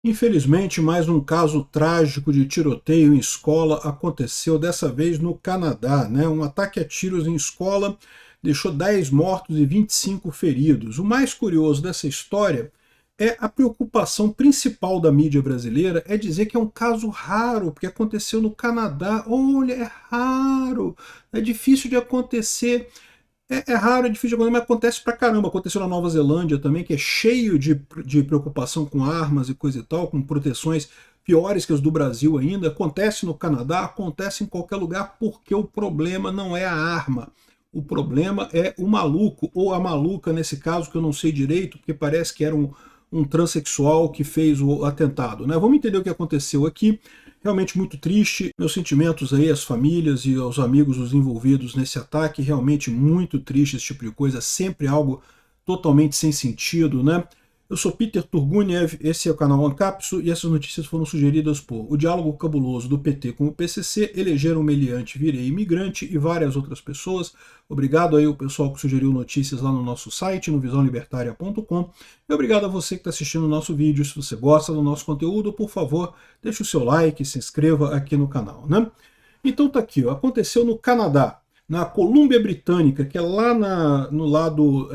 Infelizmente, mais um caso trágico de tiroteio em escola aconteceu, dessa vez no Canadá, né? Um ataque a tiros em escola deixou 10 mortos e 25 feridos. O mais curioso dessa história é a preocupação principal da mídia brasileira é dizer que é um caso raro, porque aconteceu no Canadá. Olha, é raro, é difícil de acontecer. É raro, é difícil de acontecer, mas acontece pra caramba. Aconteceu na Nova Zelândia também, que é cheio de preocupação com armas e coisa e tal, com proteções piores que as do Brasil ainda. Acontece no Canadá, acontece em qualquer lugar, porque o problema não é a arma. O problema é o maluco, ou a maluca nesse caso, que eu não sei direito, porque parece que era um transexual que fez o atentado, né? Vamos entender o que aconteceu aqui. Realmente muito triste, meus sentimentos aí às famílias e aos amigos dos envolvidos nesse ataque, realmente muito triste esse tipo de coisa, sempre algo totalmente sem sentido, né? Eu sou Peter Turguniev, esse é o canal Ancapsu e essas notícias foram sugeridas por O Diálogo Cabuloso do PT com o PCC, Elegeram Meliante, Virei Imigrante e várias outras pessoas. Obrigado aí ao pessoal que sugeriu notícias lá no nosso site, no visãolibertaria.com. E obrigado a você que está assistindo o nosso vídeo. Se você gosta do nosso conteúdo, por favor, deixe o seu like, se inscreva aqui no canal, né? Então tá aqui, ó, aconteceu no Canadá, na Colômbia Britânica, que é lá no lado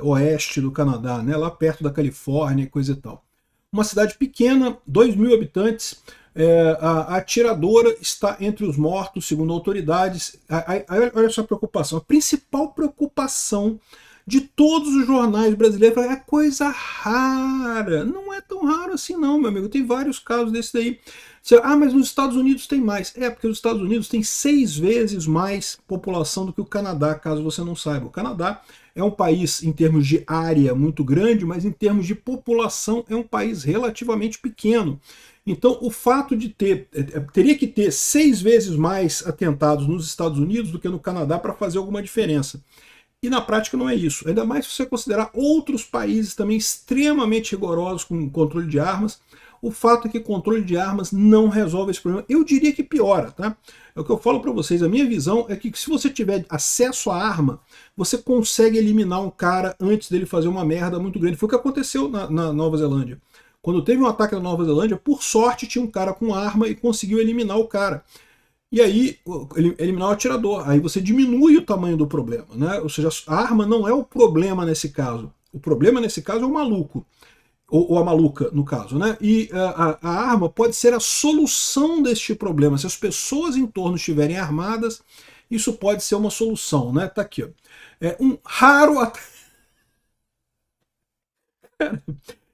oeste do Canadá, né, lá perto da Califórnia e coisa e tal. Uma cidade pequena, 2.000 habitantes, a atiradora está entre os mortos, segundo autoridades. Olha só a preocupação, a principal preocupação de todos os jornais brasileiros é coisa rara. Não é tão raro assim não, meu amigo, tem vários casos desse daí. Ah, mas nos Estados Unidos tem mais. É, porque os Estados Unidos tem 6 vezes mais população do que o Canadá, caso você não saiba. O Canadá é um país, em termos de área, muito grande, mas em termos de população é um país relativamente pequeno. Então, o fato de teria que ter 6 vezes mais atentados nos Estados Unidos do que no Canadá para fazer alguma diferença. E na prática não é isso. Ainda mais se você considerar outros países também extremamente rigorosos com controle de armas. O fato é que controle de armas não resolve esse problema. Eu diria que piora, tá? É o que eu falo para vocês. A minha visão é que se você tiver acesso à arma, você consegue eliminar um cara antes dele fazer uma merda muito grande. Foi o que aconteceu na Nova Zelândia. Quando teve um ataque na Nova Zelândia, por sorte tinha um cara com arma e conseguiu eliminar o cara. E aí, eliminar o atirador. Aí você diminui o tamanho do problema, né? Ou seja, a arma não é o problema nesse caso. O problema nesse caso é o maluco. Ou a maluca, no caso, né? E a arma pode ser a solução deste problema. Se as pessoas em torno estiverem armadas, isso pode ser uma solução, né? Tá aqui, ó. É um raro...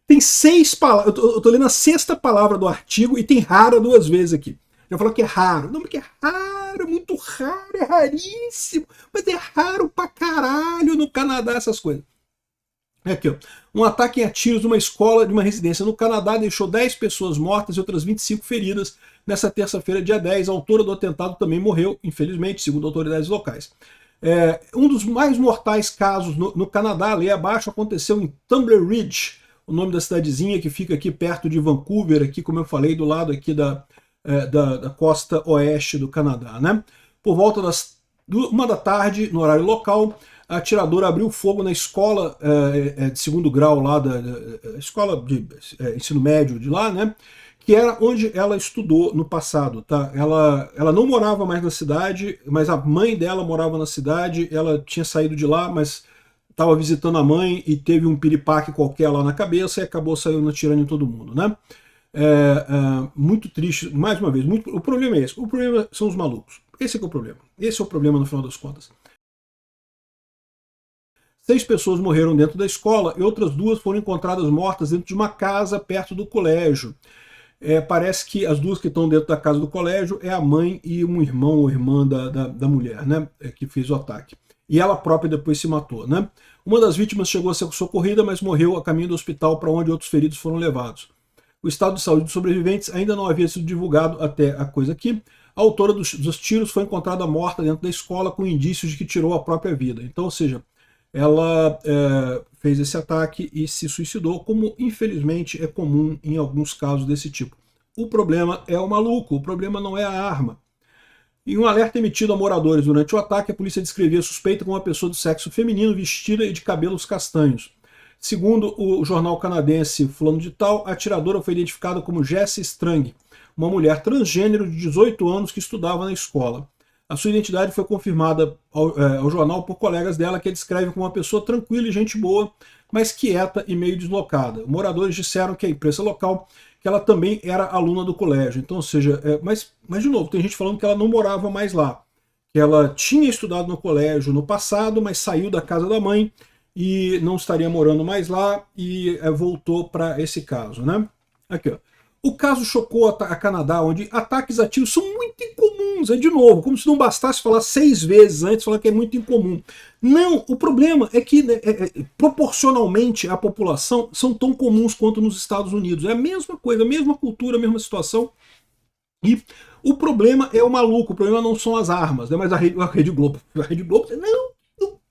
Tem 6 palavras. Eu tô lendo a 6ª palavra do artigo e tem raro 2 vezes aqui. Já falou que é raro. Não, porque é raro, é muito raro, é raríssimo. Mas é raro pra caralho no Canadá essas coisas. Aqui, ó. Um ataque a tiros numa escola de uma residência no Canadá deixou 10 pessoas mortas e outras 25 feridas nessa terça-feira, dia 10. A autora do atentado também morreu, infelizmente, segundo autoridades locais. Um dos mais mortais casos no Canadá, ali abaixo, aconteceu em Tumbler Ridge, o nome da cidadezinha que fica aqui perto de Vancouver, aqui, como eu falei, do lado aqui da costa oeste do Canadá, né? Por volta das 1 da tarde, no horário local, a atiradora abriu fogo na escola de 2º grau lá, da escola de ensino médio de lá, né? Que era onde ela estudou no passado, tá? Ela não morava mais na cidade, mas a mãe dela morava na cidade, ela tinha saído de lá, mas estava visitando a mãe e teve um piripaque qualquer lá na cabeça e acabou saindo atirando em todo mundo, né? Muito triste, mais uma vez. O problema é esse. O problema são os malucos. Esse é o problema. Esse é o problema no final das contas. 6 pessoas morreram dentro da escola e outras 2 foram encontradas mortas dentro de uma casa perto do colégio. Parece que as 2 que estão dentro da casa do colégio é a mãe e um irmão ou irmã da mulher, né, que fez o ataque. E ela própria depois se matou, né? Uma das vítimas chegou a ser socorrida, mas morreu a caminho do hospital para onde outros feridos foram levados. O estado de saúde dos sobreviventes ainda não havia sido divulgado até a coisa aqui. A autora dos tiros foi encontrada morta dentro da escola com indícios de que tirou a própria vida. Então, ou seja, ela fez esse ataque e se suicidou, como infelizmente é comum em alguns casos desse tipo. O problema é o maluco, o problema não é a arma. Em um alerta emitido a moradores durante o ataque, a polícia descrevia a suspeita como uma pessoa do sexo feminino vestida e de cabelos castanhos. Segundo o jornal canadense Fulano de Tal, a atiradora foi identificada como Jessie Strang, uma mulher transgênero de 18 anos que estudava na escola. A sua identidade foi confirmada ao jornal por colegas dela, que a descrevem como uma pessoa tranquila e gente boa, mas quieta e meio deslocada. Moradores disseram que a imprensa local que ela também era aluna do colégio. Então, ou seja, mas de novo, tem gente falando que ela não morava mais lá, que ela tinha estudado no colégio no passado, mas saiu da casa da mãe e não estaria morando mais lá e voltou para esse caso, né? Aqui, ó. O caso chocou a Canadá, onde ataques a tiros são muito incomuns. De novo, como se não bastasse falar 6 vezes antes, falar que é muito incomum. Não, o problema é que proporcionalmente à população são tão comuns quanto nos Estados Unidos. É a mesma coisa, a mesma cultura, a mesma situação. E o problema é o maluco, o problema não são as armas, né? Mas a Rede Globo, não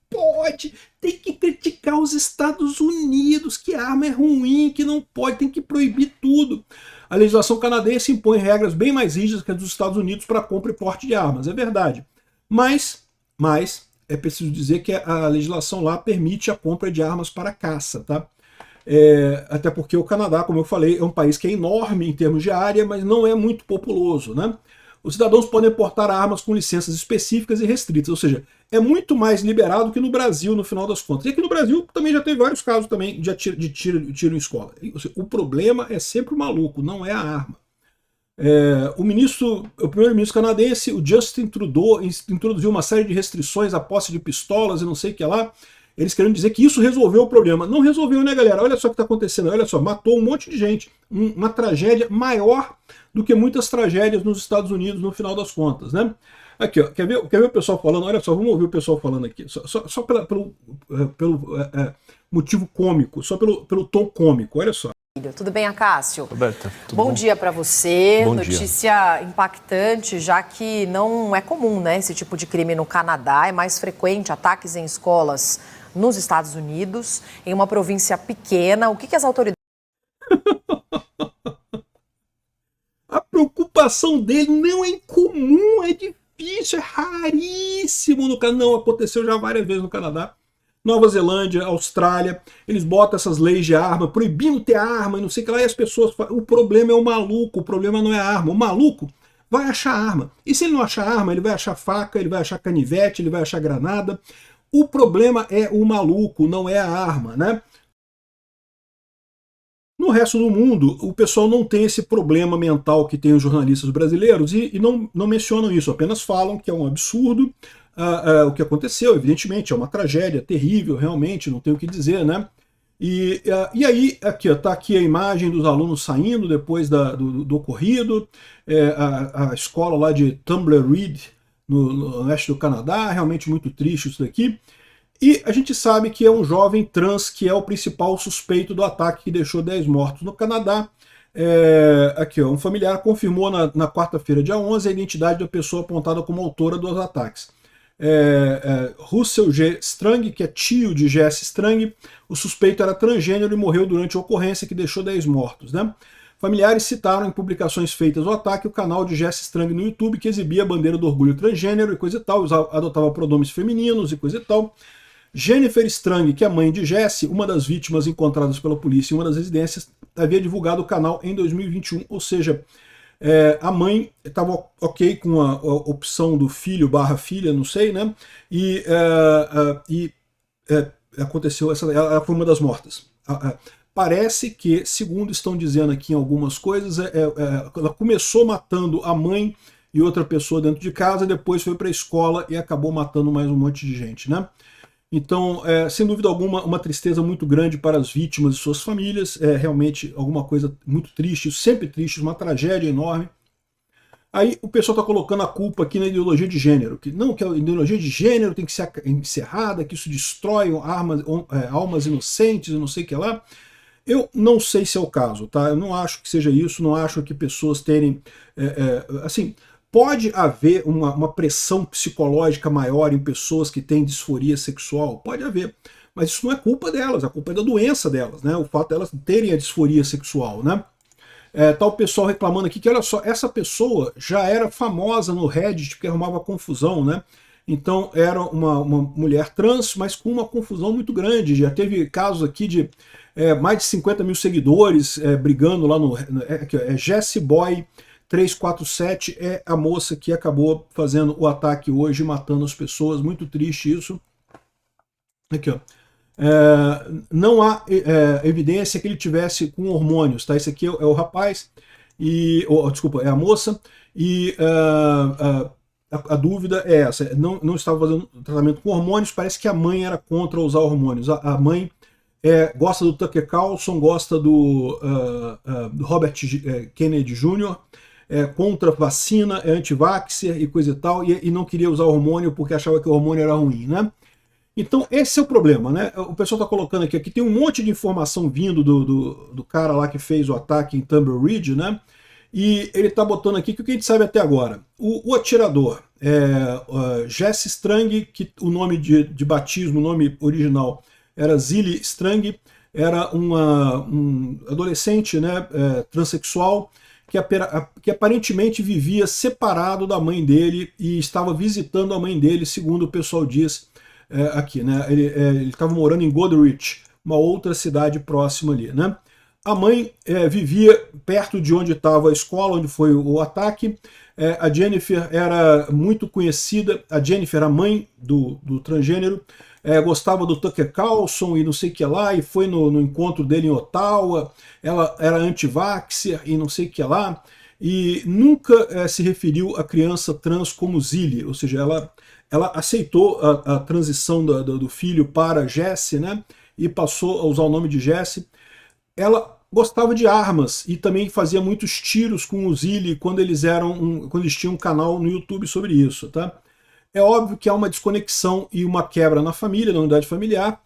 pode, tem que criticar os Estados Unidos, que a arma é ruim, que não pode, tem que proibir tudo. A legislação canadense impõe regras bem mais rígidas que as dos Estados Unidos para compra e porte de armas, é verdade. Mas é preciso dizer que a legislação lá permite a compra de armas para caça, tá? Até porque o Canadá, como eu falei, é um país que é enorme em termos de área, mas não é muito populoso, né? Os cidadãos podem portar armas com licenças específicas e restritas, ou seja, é muito mais liberado que no Brasil, no final das contas. E aqui no Brasil também já teve vários casos também de tiro em escola. O problema é sempre o maluco, não é a arma. O primeiro-ministro canadense, o Justin Trudeau, introduziu uma série de restrições à posse de pistolas e não sei o que lá. Eles querendo dizer que isso resolveu o problema. Não resolveu, né, galera? Olha só o que está acontecendo. Olha só, matou um monte de gente. Uma tragédia maior do que muitas tragédias nos Estados Unidos, no final das contas, né? Aqui, ó, quer ver o pessoal falando? Olha só, vamos ouvir o pessoal falando aqui. Só pelo motivo cômico, só pelo tom cômico, olha só. Tudo bem, Acácio? Roberta, tudo bom? Bom dia para você. Bom Notícia impactante, já que não é comum, né, esse tipo de crime no Canadá. É mais frequente ataques em escolas nos Estados Unidos, em uma província pequena. O que as autoridades... A preocupação dele não é incomum, é difícil, é raríssimo no Canadá. Não, aconteceu já várias vezes no Canadá. Nova Zelândia, Austrália, eles botam essas leis de arma, proibindo ter arma e não sei o que lá, e as pessoas falam, o problema é o maluco, o problema não é a arma. O maluco vai achar arma. E se ele não achar arma, ele vai achar faca, ele vai achar canivete, ele vai achar granada. O problema é o maluco, não é a arma, né? No resto do mundo, o pessoal não tem esse problema mental que tem os jornalistas brasileiros e não mencionam isso, apenas falam que é um absurdo o que aconteceu, evidentemente, é uma tragédia terrível, realmente, não tem o que dizer, né? E aí, aqui, tá aqui a imagem dos alunos saindo depois do ocorrido, a escola lá de Tumbleweed, no oeste do Canadá, realmente muito triste isso daqui. E a gente sabe que é um jovem trans que é o principal suspeito do ataque que deixou 10 mortos no Canadá. Aqui, ó, um familiar confirmou na quarta-feira, dia 11, a identidade da pessoa apontada como autora dos ataques. Russell G. Strang, que é tio de Jessie Strang, o suspeito era transgênero e morreu durante a ocorrência que deixou 10 mortos, né? Familiares citaram em publicações feitas ao ataque o canal de Jessie Strang no YouTube, que exibia a bandeira do orgulho transgênero e coisa e tal, adotava pronomes femininos e coisa e tal. Jennifer Strang, que é mãe de Jessie, uma das vítimas encontradas pela polícia em uma das residências, havia divulgado o canal em 2021, ou seja, a mãe estava ok com a opção do filho / filha, não sei, né? E aconteceu, ela foi uma das mortas. Parece que, segundo estão dizendo aqui em algumas coisas, ela começou matando a mãe e outra pessoa dentro de casa, depois foi para a escola e acabou matando mais um monte de gente, né? Então, sem dúvida alguma, uma tristeza muito grande para as vítimas e suas famílias, realmente alguma coisa muito triste, sempre triste, uma tragédia enorme. Aí o pessoal está colocando a culpa aqui na ideologia de gênero, que a ideologia de gênero tem que ser encerrada, que isso destrói almas inocentes e não sei o que lá. Eu não sei se é o caso, tá? Eu não acho que seja isso, não acho que pessoas terem... assim, pode haver uma pressão psicológica maior em pessoas que têm disforia sexual? Pode haver. Mas isso não é culpa delas, a culpa é da doença delas, né? O fato delas terem a disforia sexual, né? Tá o pessoal reclamando aqui que, olha só, essa pessoa já era famosa no Reddit porque arrumava confusão, né? Então era uma mulher trans, mas com uma confusão muito grande. Já teve casos aqui de mais de 50 mil seguidores brigando lá no... Jessie Boy 347 é a moça que acabou fazendo o ataque hoje, matando as pessoas. Muito triste isso. Aqui, ó. Não há evidência que ele tivesse com hormônios, tá? Esse aqui é o rapaz, desculpa, é a moça, e a dúvida é essa, não estava fazendo tratamento com hormônios, parece que a mãe era contra usar hormônios. A mãe gosta do Tucker Carlson, gosta do Robert Kennedy Jr., contra vacina, é anti-vaxxer e coisa e tal, e não queria usar hormônio porque achava que o hormônio era ruim, né? Então esse é o problema, né? O pessoal está colocando aqui tem um monte de informação vindo do cara lá que fez o ataque em Tumble Ridge, né? E ele está botando aqui que o que a gente sabe até agora. O atirador, Jesse Strang, que o nome de batismo, o nome original era Zilli Strang, era um adolescente, né, transexual, que aparentemente vivia separado da mãe dele e estava visitando a mãe dele, segundo o pessoal diz aqui, né? Ele estava morando em Goderich, uma outra cidade próxima ali, né? A mãe vivia perto de onde estava a escola, onde foi o ataque. A Jennifer era muito conhecida, a Jennifer, a mãe do transgênero, gostava do Tucker Carlson e não sei o que lá, e foi no encontro dele em Ottawa. Ela era anti-vaxxer e não sei o que lá, e nunca se referiu a criança trans como Zilli, ou seja, ela aceitou a transição do filho para Jesse, né, e passou a usar o nome de Jesse. Ela gostava de armas e também fazia muitos tiros com o Zilli quando eles tinham um canal no YouTube sobre isso, tá? É óbvio que há uma desconexão e uma quebra na família, na unidade familiar,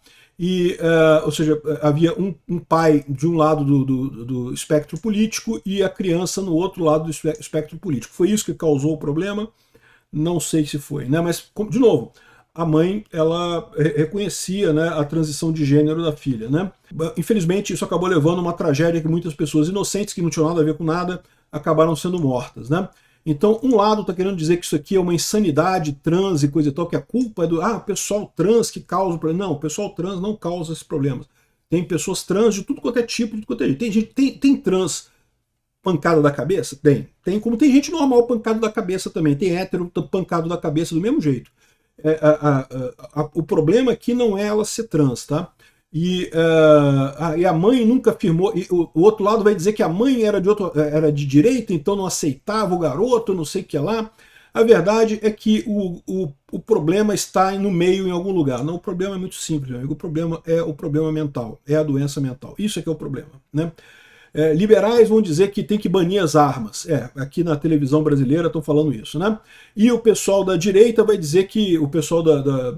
ou seja, havia um pai de um lado do espectro político e a criança no outro lado do espectro político. Foi isso que causou o problema? Não sei se foi, né? Mas, de novo, a mãe, ela reconhecia, né, a transição de gênero da filha, né? Infelizmente, isso acabou levando a uma tragédia que muitas pessoas inocentes, que não tinham nada a ver com nada, acabaram sendo mortas, né? Então, um lado está querendo dizer que isso aqui é uma insanidade trans e coisa e tal, que a culpa é do pessoal trans que causa o problema. Não, o pessoal trans não causa esses problemas. Tem pessoas trans de tudo quanto é tipo, de tudo quanto é jeito. Tem trans pancada da cabeça? Tem, como tem gente normal pancada da cabeça também. Tem hétero pancado da cabeça do mesmo jeito. O problema aqui não é ela ser trans, tá? E a mãe nunca afirmou, e o outro lado vai dizer que a mãe era de direita, então não aceitava o garoto, não sei o que lá. A verdade é que o problema está no meio, em algum lugar. Não, o problema é muito simples, meu amigo. O problema é o problema mental, é a doença mental. Isso é que é o problema, né? Liberais vão dizer que tem que banir as armas. Aqui na televisão brasileira estão falando isso, né? E o pessoal da direita vai dizer que, o pessoal da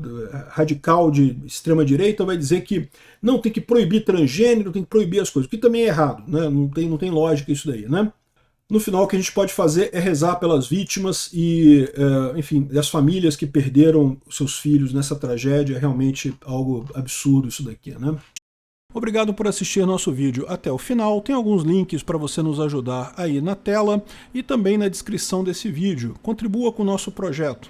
radical de extrema direita vai dizer que não, tem que proibir transgênero, tem que proibir as coisas, o que também é errado, né? Não tem lógica isso daí, né? No final, o que a gente pode fazer é rezar pelas vítimas e, enfim, das famílias que perderam seus filhos nessa tragédia. É realmente algo absurdo isso daqui, né? Obrigado por assistir nosso vídeo até o final. Tem alguns links para você nos ajudar aí na tela e também na descrição desse vídeo. Contribua com o nosso projeto.